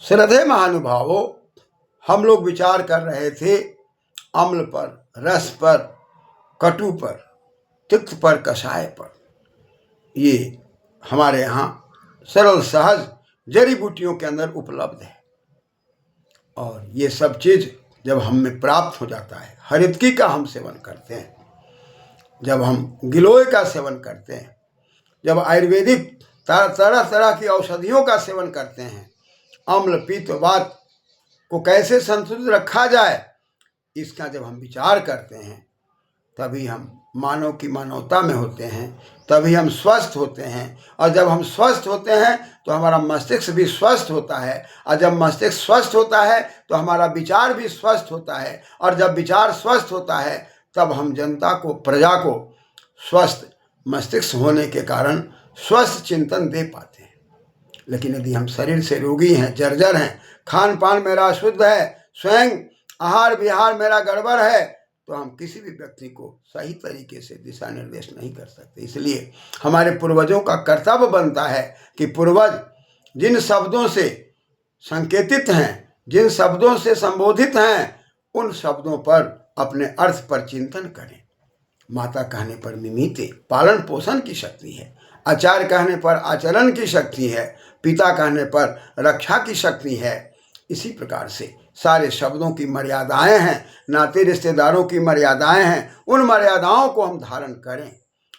श्रद्धेय महानुभावों, हम लोग विचार कर रहे थे अम्ल पर, रस पर, कटु पर, तिक्त पर, कषाय पर। ये हमारे यहाँ सरल सहज जड़ी बूटियों के अंदर उपलब्ध है। और ये सब चीज़ जब हम में प्राप्त हो जाता है, हरितकी का हम सेवन करते हैं, जब हम गिलोय का सेवन करते हैं, जब आयुर्वेदिक तरह तरह की औषधियों का सेवन करते हैं, अम्ल पित्त वात को कैसे संतुलित रखा जाए, इसका जब हम विचार करते हैं, तभी हम मानव की मानवता में होते हैं, तभी हम स्वस्थ होते हैं। और जब हम स्वस्थ होते हैं तो हमारा मस्तिष्क भी स्वस्थ होता है, और जब मस्तिष्क स्वस्थ होता है तो हमारा विचार भी स्वस्थ होता है, और जब विचार स्वस्थ होता है तब हम जनता को, प्रजा को स्वस्थ मस्तिष्क होने के कारण स्वस्थ चिंतन दे पाते हैं। लेकिन यदि हम शरीर से रोगी हैं, जर्जर हैं, खान पान मेरा अशुद्ध है, स्वयं आहार विहार मेरा गड़बड़ है, तो हम किसी भी व्यक्ति को सही तरीके से दिशा निर्देश नहीं कर सकते। इसलिए हमारे पूर्वजों का कर्तव्य बनता है कि पूर्वज जिन शब्दों से संकेतित हैं, जिन शब्दों से संबोधित हैं, उन शब्दों पर अपने अर्थ पर चिंतन करें। माता कहने पर मिमीते, पालन पोषण की शक्ति है। आचार्य कहने पर आचरण की शक्ति है। पिता कहने पर रक्षा की शक्ति है। इसी प्रकार से सारे शब्दों की मर्यादाएं हैं, नाते रिश्तेदारों की मर्यादाएं हैं। उन मर्यादाओं को हम धारण करें,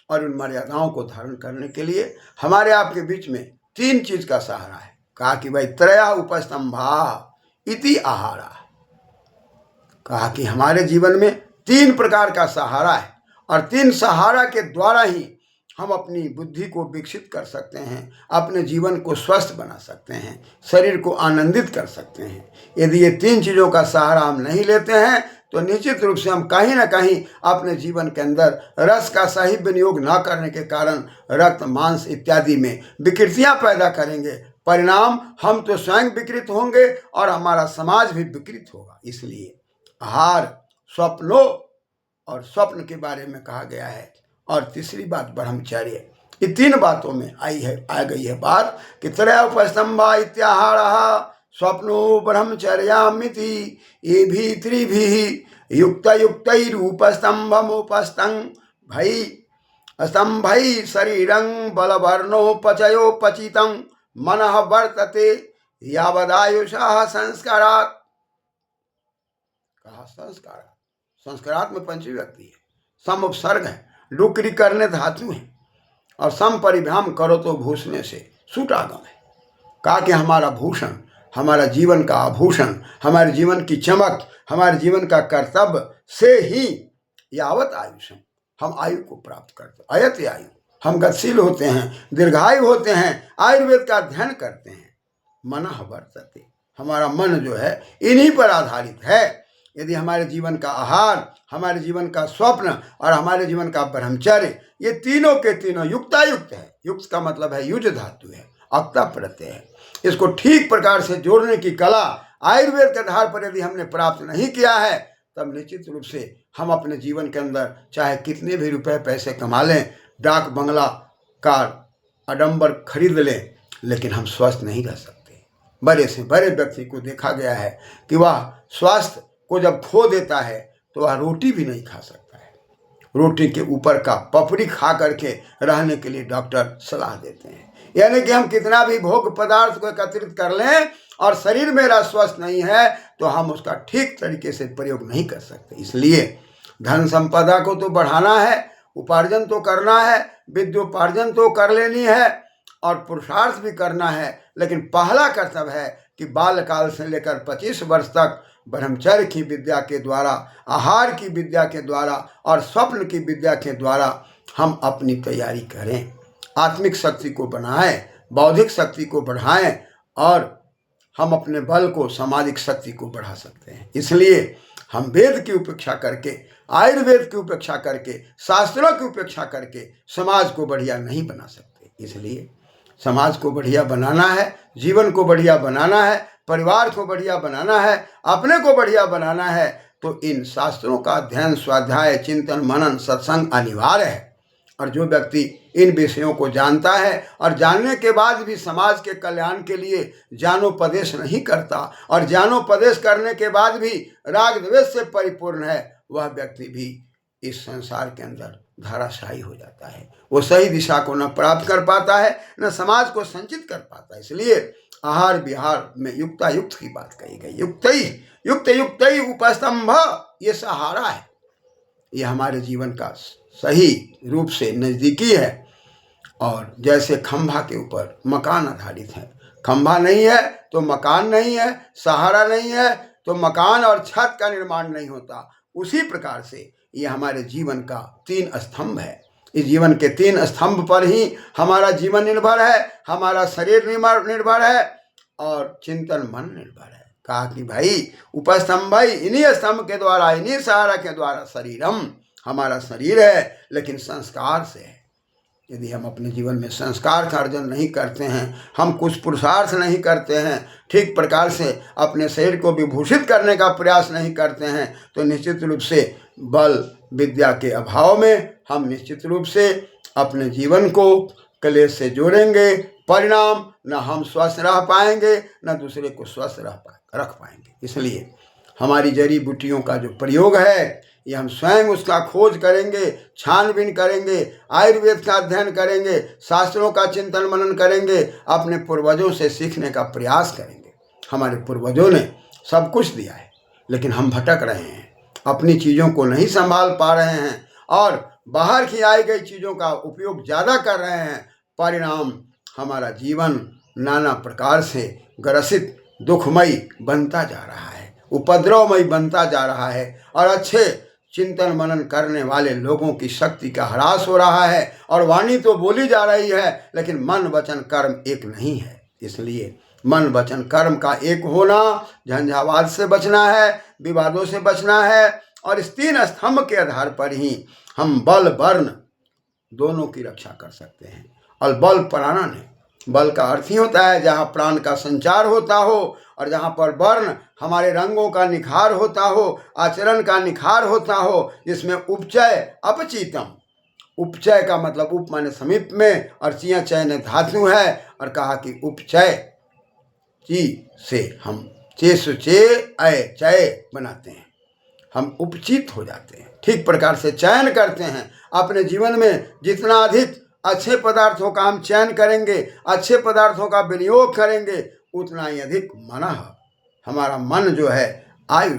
और उन मर्यादाओं को धारण करने के लिए हमारे आपके बीच में 3 चीज का सहारा है। कहा कि भाई त्रया उपस्तंभा इति आहारा। कहा कि हमारे जीवन में 3 प्रकार का सहारा है, और 3 सहारा के द्वारा ही हम अपनी बुद्धि को विकसित कर सकते हैं, अपने जीवन को स्वस्थ बना सकते हैं, शरीर को आनंदित कर सकते हैं। यदि ये 3 चीज़ों का सहारा हम नहीं लेते हैं तो निश्चित रूप से हम कहीं ना कहीं अपने जीवन के अंदर रस का सही विनियोग न करने के कारण रक्त, मांस इत्यादि में विकृतियां पैदा करेंगे। परिणाम हम तो स्वयं विकृत होंगे और हमारा समाज भी विकृत होगा। इसलिए आहार, स्वप्नों और स्वप्न के बारे में कहा गया है। और तीसरी बात ब्रह्मचर्य। ये 3 बातों में आ गई है बात कि त्रय उपस्तंभा इत्याहारः स्वप्नो ब्रह्मचर्यामिति ये भी त्रिभिः युक्त युक्तैरूपस्तंभमुपस्थं भई स्तंभै शरीरं बलवर्णोपचयोपचितं मनः वर्तते यावदायुषः संस्कारात्। कहा संस्कार, संस्कारात् में पंचमी व्यक्ति है, सम उपसर्ग है, डुकरी करने धातु है, और सम परिभ्राम करो तो भूषणे से सूटागम है। कहा कि हमारा भूषण, हमारा जीवन का आभूषण, हमारे जीवन की चमक, हमारे जीवन का कर्तव्य से ही यावत आयुषम, हम आयु को प्राप्त करते, अयत आयु, हम गतिशील होते हैं, दीर्घायु होते हैं, आयुर्वेद का अध्ययन करते हैं। मनः वर्तते, हमारा मन जो है इन्हीं पर आधारित है। यदि हमारे जीवन का आहार, हमारे जीवन का स्वप्न और हमारे जीवन का ब्रह्मचर्य, ये तीनों के तीनों युक्तायुक्त है। युक्त का मतलब है युज धातु है, अक्ता प्रत्यय है। इसको ठीक प्रकार से जोड़ने की कला आयुर्वेद के आधार पर यदि हमने प्राप्त नहीं किया है, तब निश्चित रूप से हम अपने जीवन के अंदर चाहे कितने भी रुपए पैसे कमा लें, डाक बंगला, कार, आडंबर खरीद लें, लेकिन हम स्वस्थ नहीं रह सकते। बड़े से बड़े व्यक्ति को देखा गया है कि वह स्वास्थ्य को जब खो देता है तो वह रोटी भी नहीं खा सकता है। रोटी के ऊपर का पपड़ी खा करके रहने के लिए डॉक्टर सलाह देते हैं। यानी कि हम कितना भी भोग पदार्थ को एकत्रित कर लें और शरीर मेरा स्वस्थ नहीं है तो हम उसका ठीक तरीके से प्रयोग नहीं कर सकते। इसलिए धन संपदा को तो बढ़ाना है, उपार्जन तो करना है, विद्योपार्जन तो कर लेनी है और पुरुषार्थ भी करना है। लेकिन पहला कर्तव्य है कि बाल्यकाल से लेकर 25 वर्ष तक ब्रह्मचर्य की विद्या के द्वारा, आहार की विद्या के द्वारा और स्वप्न की विद्या के द्वारा हम अपनी तैयारी करें, आत्मिक शक्ति को बनाएं, बौद्धिक शक्ति को बढ़ाएं और हम अपने बल को, सामाजिक शक्ति को बढ़ा सकते हैं। इसलिए हम वेद की उपेक्षा करके, आयुर्वेद की उपेक्षा करके, शास्त्रों की उपेक्षा करके समाज को बढ़िया नहीं बना सकते। इसलिए समाज को बढ़िया बनाना है, जीवन को बढ़िया बनाना है, परिवार को बढ़िया बनाना है, अपने को बढ़िया बनाना है, तो इन शास्त्रों का अध्ययन, स्वाध्याय, चिंतन, मनन, सत्संग अनिवार्य है। और जो व्यक्ति इन विषयों को जानता है और जानने के बाद भी समाज के कल्याण के लिए ज्ञानोपदेश नहीं करता और ज्ञानोपदेश करने के बाद भी राग द्वेष से परिपूर्ण है, वह व्यक्ति भी इस संसार के अंदर धाराशायी हो जाता है। वो सही दिशा को न प्राप्त कर पाता है, न समाज को संचित कर पाता है। इसलिए आहार विहार में युक्तायुक्त की बात कही गई। युक्त युक्त उपस्तंभ, ये सहारा है, ये हमारे जीवन का सही रूप से नज़दीकी है। और जैसे खंभा के ऊपर मकान आधारित है, खंभा नहीं है तो मकान नहीं है, सहारा नहीं है तो मकान और छत का निर्माण नहीं होता। उसी प्रकार से ये हमारे जीवन का 3 स्तंभ है। इस जीवन के 3 स्तंभ पर ही हमारा जीवन निर्भर है, हमारा शरीर निर्भर है और चिंतन मन निर्भर है। कहा कि भाई उपस्तंभ, इन्हीं स्तंभ के द्वारा, इन्हीं सहारा के द्वारा शरीरम, हमारा शरीर है, लेकिन संस्कार से है। यदि हम अपने जीवन में संस्कार का अर्जन नहीं करते हैं, हम कुछ पुरुषार्थ नहीं करते हैं, ठीक प्रकार से अपने शरीर को विभूषित करने का प्रयास नहीं करते हैं, तो निश्चित रूप से बल विद्या के अभाव में हम निश्चित रूप से अपने जीवन को क्लेश से जोड़ेंगे। परिणाम, न हम स्वस्थ रह पाएंगे, न दूसरे को स्वस्थ रख पाएंगे। इसलिए हमारी जड़ी बूटियों का जो प्रयोग है, ये हम स्वयं उसका खोज करेंगे, छानबीन करेंगे, आयुर्वेद का अध्ययन करेंगे, शास्त्रों का चिंतन मनन करेंगे, अपने पूर्वजों से सीखने का प्रयास करेंगे। हमारे पूर्वजों ने सब कुछ दिया है, लेकिन हम भटक रहे हैं, अपनी चीज़ों को नहीं संभाल पा रहे हैं और बाहर की आई गई चीज़ों का उपयोग ज़्यादा कर रहे हैं। परिणाम, हमारा जीवन नाना प्रकार से ग्रसित, दुखमयी बनता जा रहा है, उपद्रवमयी बनता जा रहा है और अच्छे चिंतन मनन करने वाले लोगों की शक्ति का ह्रास हो रहा है। और वाणी तो बोली जा रही है, लेकिन मन वचन कर्म एक नहीं है। इसलिए मन वचन कर्म का एक होना, झंझावात से बचना है, विवादों से बचना है और इस 3 स्तंभ के आधार पर ही हम बल वर्ण दोनों की रक्षा कर सकते हैं। और बल प्राणन है, बल का अर्थ ही होता है जहाँ प्राण का संचार होता हो और जहाँ पर वर्ण हमारे रंगों का निखार होता हो, आचरण का निखार होता हो, जिसमें उपचय अपचितम, उपचय का मतलब उप माने समीप में और चिया चय धातु है और कहा कि उपचय ची से हम चे सुचे अय चय बनाते हैं, हम उपचित हो जाते हैं, ठीक प्रकार से चयन करते हैं। अपने जीवन में जितना अधिक अच्छे पदार्थों का हम चयन करेंगे, अच्छे पदार्थों का विनियोग करेंगे, उतना ही अधिक मनः, हमारा मन जो है आयु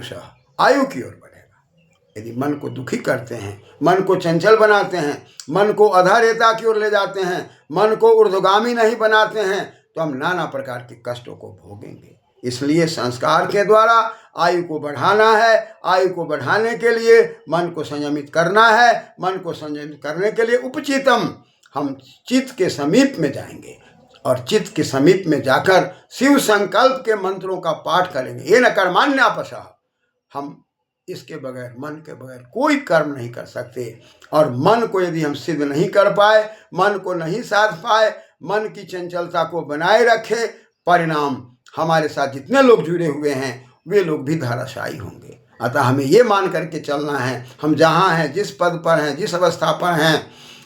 की ओर बढ़ेगा। यदि मन को दुखी करते हैं, मन को चंचल बनाते हैं, मन को अधरेता की ओर ले जाते हैं, मन को ऊर्ध्वगामी नहीं बनाते हैं, तो हम नाना प्रकार के कष्टों को भोगेंगे। इसलिए संस्कार के द्वारा आयु को बढ़ाना है। आयु को बढ़ाने के लिए मन को संयमित करना है। मन को संयमित करने के लिए उपचितम, हम चित्त के समीप में जाएंगे और चित्त के समीप में जाकर शिव संकल्प के मंत्रों का पाठ करेंगे। ये न कर्मान्यापसः, हम इसके बगैर, मन के बगैर कोई कर्म नहीं कर सकते। और मन को यदि हम सिद्ध नहीं कर पाए, मन को नहीं साध पाए, मन की चंचलता को बनाए रखे, परिणाम हमारे साथ जितने लोग जुड़े हुए हैं वे लोग भी धाराशायी होंगे। अतः हमें ये मान करके चलना है, हम जहाँ हैं, जिस पद पर हैं, जिस अवस्था पर हैं,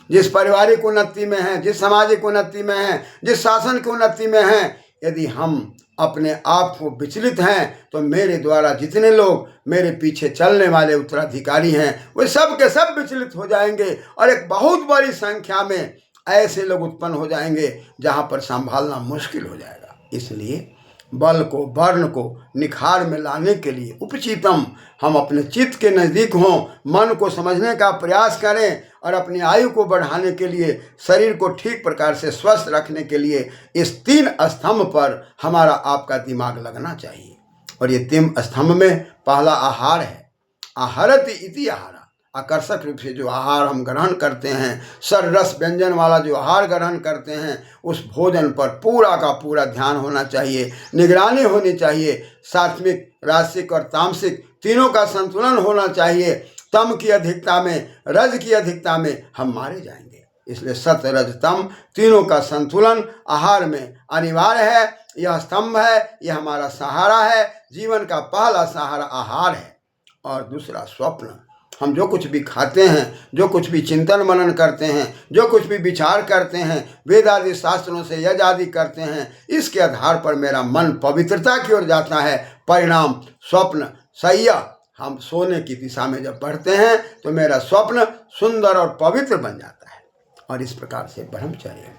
जिस पारिवारिक उन्नति में हैं, जिस सामाजिक उन्नति में हैं, जिस शासन की उन्नति में हैं, यदि हम अपने आप को विचलित हैं तो मेरे द्वारा जितने लोग मेरे पीछे चलने वाले उत्तराधिकारी हैं वे सब के सब विचलित हो जाएंगे और एक बहुत बड़ी संख्या में ऐसे लोग उत्पन्न हो जाएंगे जहाँ पर संभालना मुश्किल हो जाएगा। इसलिए बल को, वर्ण को निखार में लाने के लिए उपचितम, हम अपने चित्त के नज़दीक हों, मन को समझने का प्रयास करें और अपनी आयु को बढ़ाने के लिए, शरीर को ठीक प्रकार से स्वस्थ रखने के लिए इस 3 स्तंभ पर हमारा आपका दिमाग लगना चाहिए। और ये 3 स्तंभ में पहला आहार है। आहारति इति आहार, आकर्षक रूप से जो आहार हम ग्रहण करते हैं, सर रस व्यंजन वाला जो आहार ग्रहण करते हैं, उस भोजन पर पूरा का पूरा ध्यान होना चाहिए, निगरानी होनी चाहिए। सात्विक, रासिक और तामसिक तीनों का संतुलन होना चाहिए। तम की अधिकता में, रज की अधिकता में हम मारे जाएंगे। इसलिए सत रज तम तीनों का संतुलन आहार में अनिवार्य है। यह स्तंभ है, यह हमारा सहारा है। जीवन का पहला सहारा आहार है और दूसरा स्वप्न। हम जो कुछ भी खाते हैं, जो कुछ भी चिंतन मनन करते हैं, जो कुछ भी विचार करते हैं, वेद आदि शास्त्रों से यज्ञ आदि करते हैं, इसके आधार पर मेरा मन पवित्रता की ओर जाता है। परिणाम स्वप्न सैया, हम सोने की दिशा में जब बढ़ते हैं तो मेरा स्वप्न सुंदर और पवित्र बन जाता है। और इस प्रकार से ब्रह्मचर्य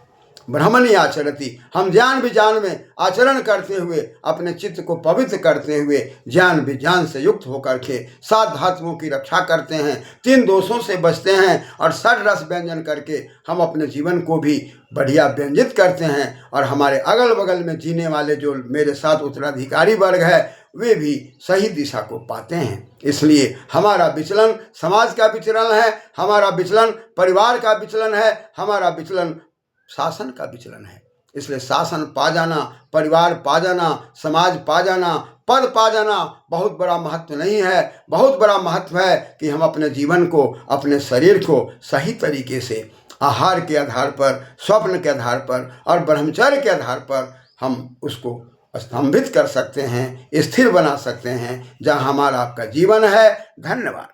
ब्रह्मणि आचरति, हम ज्ञान विज्ञान में आचरण करते हुए अपने चित्त को पवित्र करते हुए ज्ञान विज्ञान से युक्त होकर के 7 धातुओं की रक्षा करते हैं, 3 दोषों से बचते हैं और 6 रस व्यंजन करके हम अपने जीवन को भी बढ़िया व्यंजित करते हैं। और हमारे अगल बगल में जीने वाले जो मेरे साथ उत्तराधिकारी वर्ग है वे भी सही दिशा को पाते हैं। इसलिए हमारा विचलन समाज का विचलन है, हमारा विचलन परिवार का विचलन है, हमारा विचलन शासन का विचलन है। इसलिए शासन पा जाना, परिवार पा जाना, समाज पा जाना, पद पा जाना बहुत बड़ा महत्व नहीं है। बहुत बड़ा महत्व है कि हम अपने जीवन को, अपने शरीर को सही तरीके से आहार के आधार पर, स्वप्न के आधार पर और ब्रह्मचर्य के आधार पर हम उसको स्तंभित कर सकते हैं, स्थिर बना सकते हैं, जहाँ हमारा आपका जीवन है। धन्यवाद।